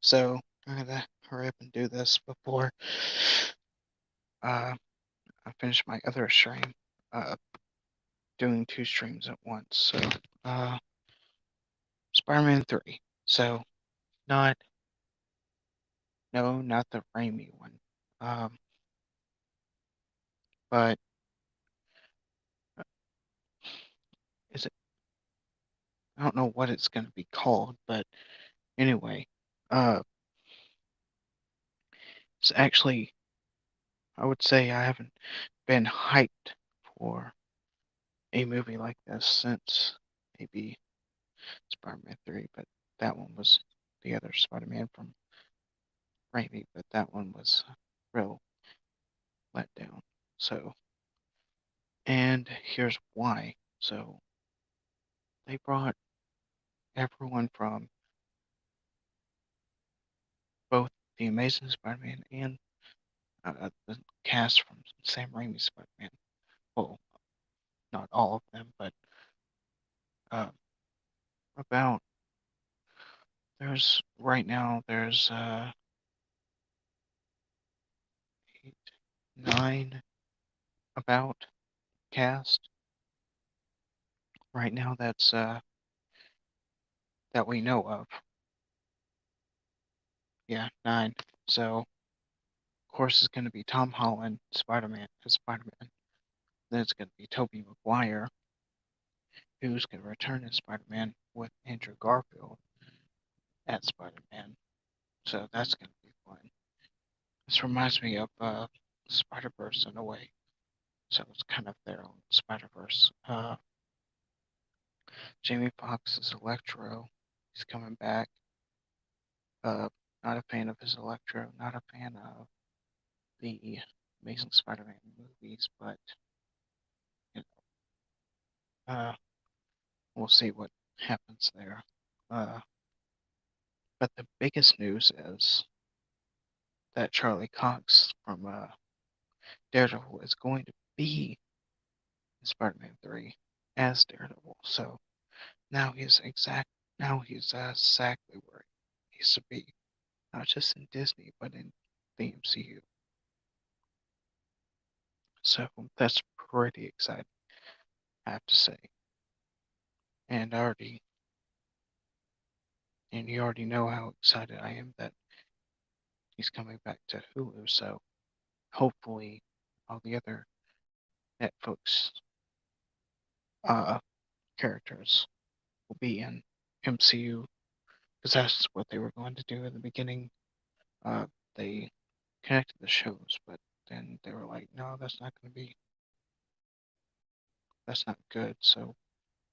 So I'm gonna hurry up and do this before uh, I finish my other stream. Uh, doing two streams at once. So uh, Spider-Man 3. So not no, not the Raimi one. Um, but is it? I don't know what it's gonna be called, but anyway, uh, it's actually I would say I haven't been hyped for a movie like this since maybe Spider-Man 3, but that one was the other Spider-Man from Raimi, but that one was a real letdown. So, and here's why. So, they brought everyone from both the Amazing Spider-Man and the cast from Sam Raimi's Spider-Man. Well, not all of them, but uh, about there's right now there's eight, nine about cast right now that we know of. Yeah, nine. So of course it's going to be Tom Holland Spider-Man as Spider-Man. Then it's going to be Tobey Maguire, who's going to return as Spider-Man with Andrew Garfield as Spider-Man. So that's going to be fun. This reminds me of Spider-Verse in a way. So it's kind of their own Spider-Verse. Jamie Foxx is Electro. He's coming back. Uh, not a fan of his Electro. Not a fan of the Amazing Spider-Man movies, but you know, we'll see what happens there. Uh, but the biggest news is that Charlie Cox from Daredevil is going to be in Spider-Man 3 as Daredevil. So now he's exactly where he needs to be, not just in Disney but in the MCU. So that's pretty exciting, I have to say. And you already know how excited I am that he's coming back to Hulu. So hopefully all the other Netflix uh, characters will be in MCU because that's what they were going to do in the beginning. They connected the shows, but then they were like, no, that's not good. So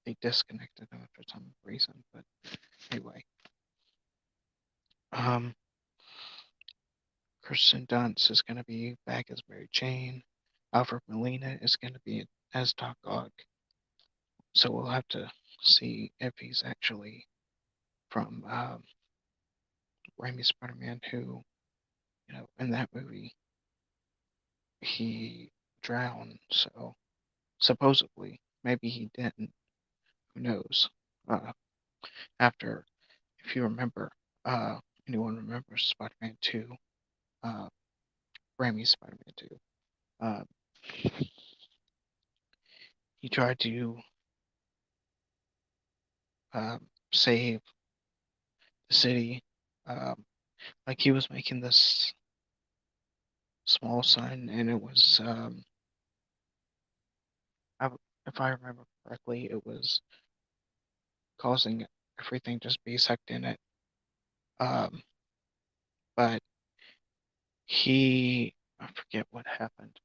they disconnected them for some reason. But anyway, um, Kirsten Dunst is going to be back as Mary Jane. Alfred Molina is going to be as Doc Ock. So we'll have to see if he's actually from Raimi Spider-Man, who, in that movie, he drowned. So supposedly, maybe he didn't. Who knows? Uh, after, if you remember, uh, anyone remembers Spider-Man 2, uh, Raimi's Spider-Man 2, uh, he tried to save the city. Um, like he was making this small sign, and it was, if I remember correctly, it was causing everything just be sucked in it. Um, but I forget what happened.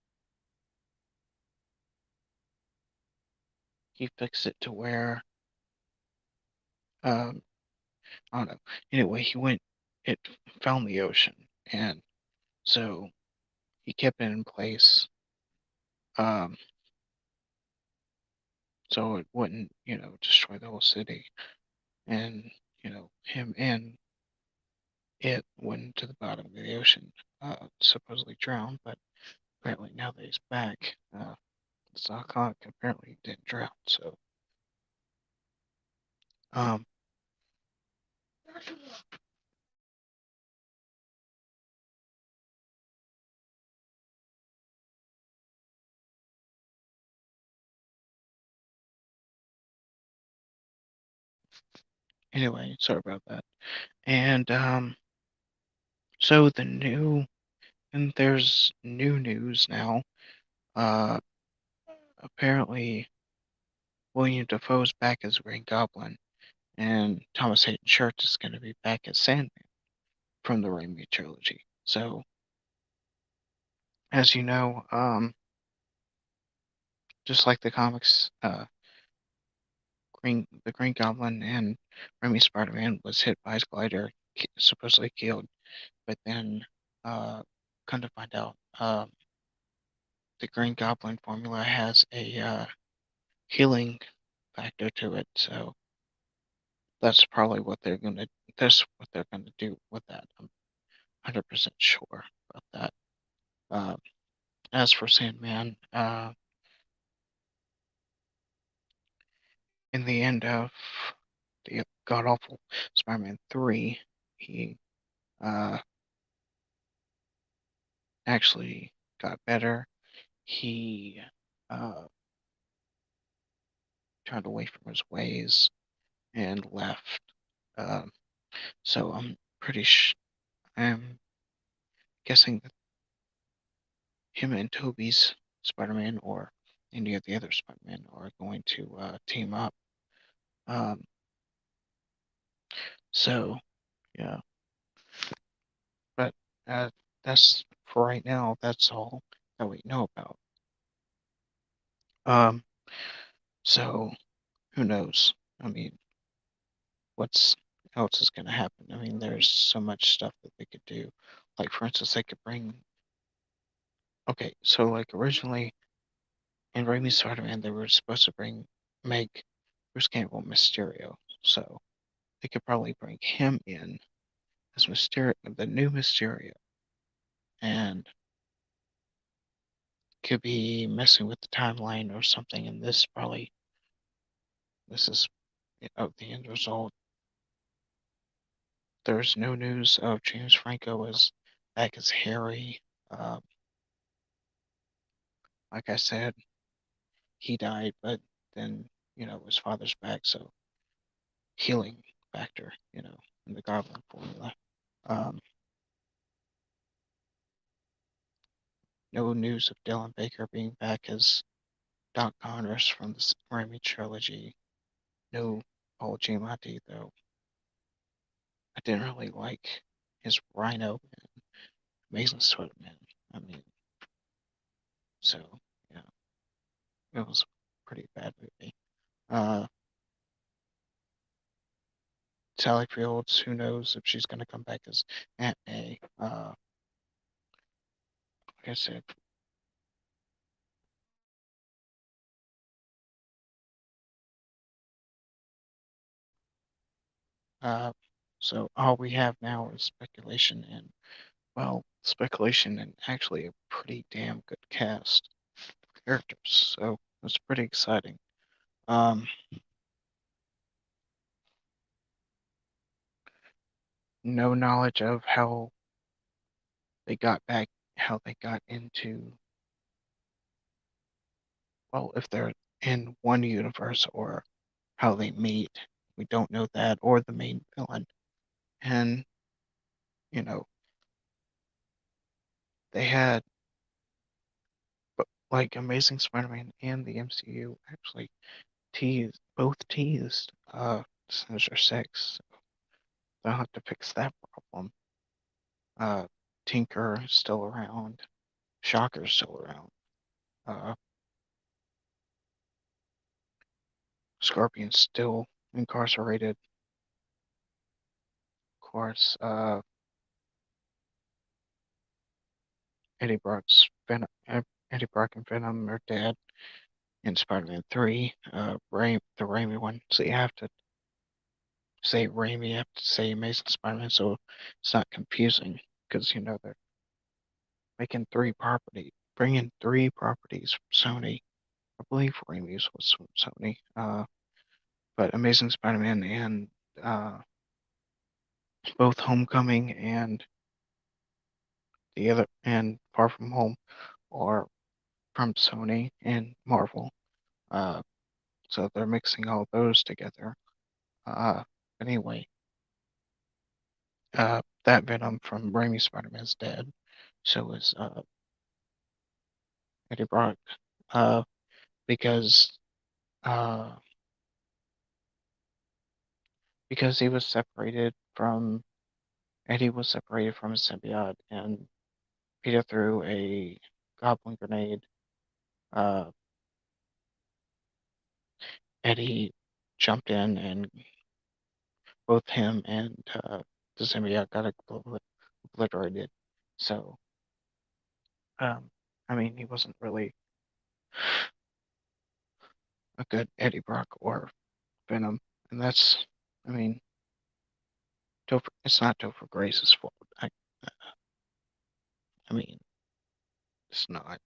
He fixed it to where, um, I don't know. Anyway, it found the ocean, and so he kept it in place, um, so it wouldn't, destroy the whole city. And, him and it went to the bottom of the ocean, supposedly drowned, but apparently now that he's back, Zarkon apparently didn't drown. So, um, Anyway, sorry about that. And so there's new news now. Uh, Apparently William Dafoe's back as Green Goblin, and Thomas Hayden Church is going to be back as Sandman from the Raimi trilogy. So, as you know, just like the comics, the Green Goblin and Raimi Spider-Man was hit by his glider, supposedly killed, but then, come to find out, the Green Goblin formula has a healing factor to it, so that's probably what they're gonna. That's what they're gonna do with that. I'm 100% sure about that. Uh, as for Sandman, in the end of the god awful Spider-Man 3, he uh, actually got better. He uh, turned away from his ways and left. Um, so I'm guessing that him and Toby's Spider-Man or any of the other Spider-Man are going to team up. Um, so yeah, but uh, that's for right now. That's all that we know about. Um, so who knows? I mean, what's else is going to happen? I mean, there's so much stuff that they could do. Like for instance, they could bring. Okay, so like originally in Raimi's Spider-Man, they were supposed to make Bruce Campbell Mysterio. So they could probably bring him in as Mysterio, the new Mysterio, and could be messing with the timeline or something. And this is of the end result. There's no news of James Franco as back as Harry. Um, like I said, he died, but then his father's back, so healing factor, in the Goblin formula. Um, no news of Dylan Baker being back as Doc Connors from the Raimi trilogy. No Paul Giamatti, though. I didn't really like his Rhino and Amazing Spider-Man. I mean, so yeah, it was a pretty bad movie. Uh, Sally Fields, who knows if she's going to come back as Aunt May. Like I said, uh, so all we have now is speculation and, well, speculation and actually a pretty damn good cast of characters. So it's pretty exciting. Um, no knowledge of they got back, how they got into, well, if they're in one universe or how they meet. We don't know that, or the main villain. And, you know, they had, like, Amazing Spider-Man and the MCU actually both teased Sinister Six. They'll have to fix that problem. Uh, Tinker is still around. Shocker's still around. Uh, Scorpion's still incarcerated. Of course, Eddie Brock's Venom, Eddie Brock and Venom are dead in Spider-Man 3. The Raimi one. So you have to say Raimi, you have to say Amazing Spider-Man, so it's not confusing because they're bringing three properties from Sony. I believe Raimi's was from Sony. But Amazing Spider-Man and uh, both Homecoming and the other and Far From Home are from Sony and Marvel. Uh, so they're mixing all those together. Uh, Anyway, that Venom from Raimi Spider-Man is dead. So is Eddie Brock, uh, because uh, because he was separated from Eddie was separated from his symbiote, and Peter threw a goblin grenade. Uh, Eddie jumped in, and both him and the symbiote got obliterated. So, I mean, he wasn't really a good Eddie Brock or Venom, and that's, I mean, it's not Topher Grace's fault. I mean, it's not.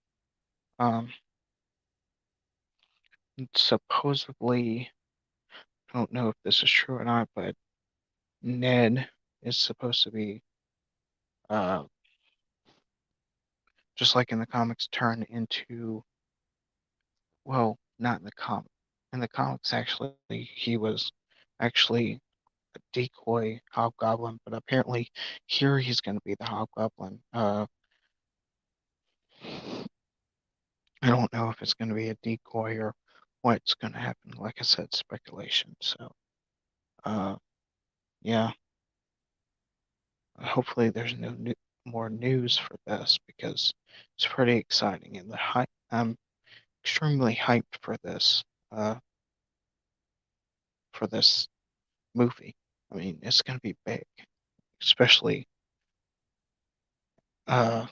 Um, Supposedly, I don't know if this is true or not, but Ned is supposed to be, uh, just like in the comics, turn into, well, not in the comic. In the comics, actually, he was actually a decoy hobgoblin, but apparently here he's going to be the hobgoblin. I don't know if it's going to be a decoy or what's going to happen. Like I said, speculation. So, uh, yeah, hopefully there's no more news for this because it's pretty exciting and I'm extremely hyped uh, for this movie. I mean, it's going to be big, especially uh,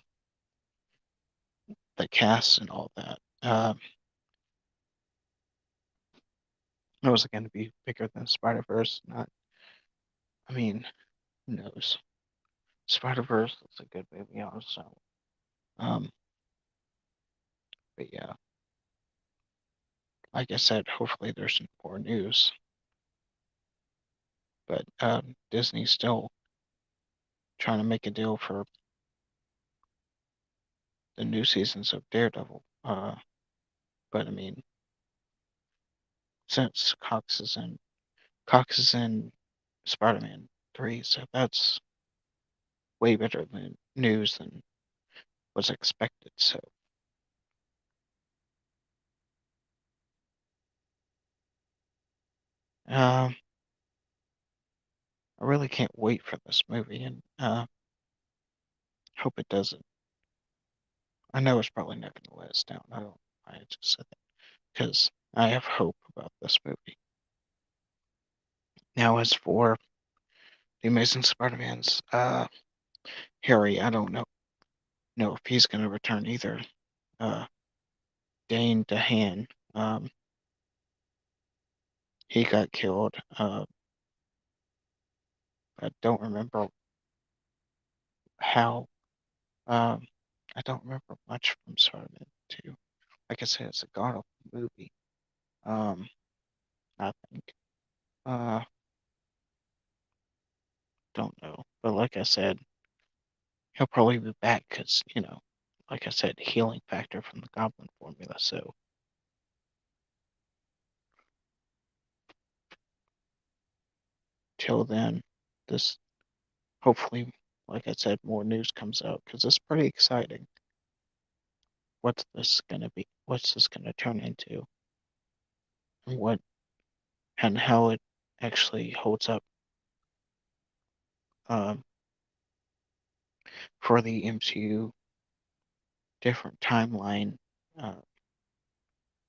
the cast and all that. It was going to be bigger than Spider Verse. Not, I mean, who knows? Spider Verse is a good movie also. Um, but yeah, like I said, hopefully there's more news. But Disney's still trying to make a deal for the new seasons of Daredevil. But I mean, since Cox is in Spider-Man 3, so that's way better than news than was expected. So um, I really can't wait for this movie, and hope it doesn't. I know it's probably not going to let us down. I don't. I just said that because I have hope about this movie. Now, as for the Amazing Spider-Man's Harry, I don't know if he's going to return either. Uh, Dane DeHaan, he got killed. I don't remember how. Um, I don't remember much from Spider-Man 2. Like I said, it's a god awful movie. Um, I think. Uh, don't know, but like I said, he'll probably be back because like I said, healing factor from the Goblin formula. So till then, this hopefully, like I said, more news comes out because it's pretty exciting. What's this gonna be? What's this gonna turn into? And how it actually holds up um, for the MCU different timeline uh,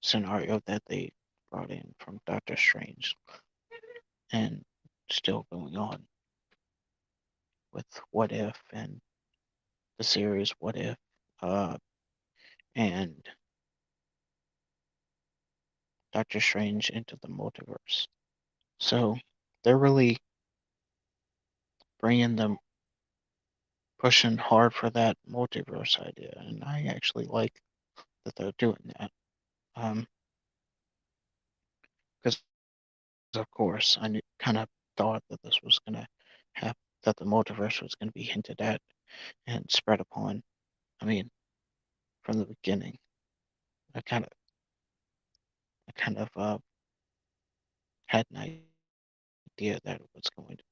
scenario that they brought in from Doctor Strange and still going on with What If and the series What If uh, and Doctor Strange into the multiverse. So they're really bringing them pushing hard for that multiverse idea, and I actually like that they're doing that. Because of course I kind of thought that this was gonna happen, that the multiverse was gonna be hinted at and spread upon. I mean, from the beginning, I kind of I kind of had an idea that it was going to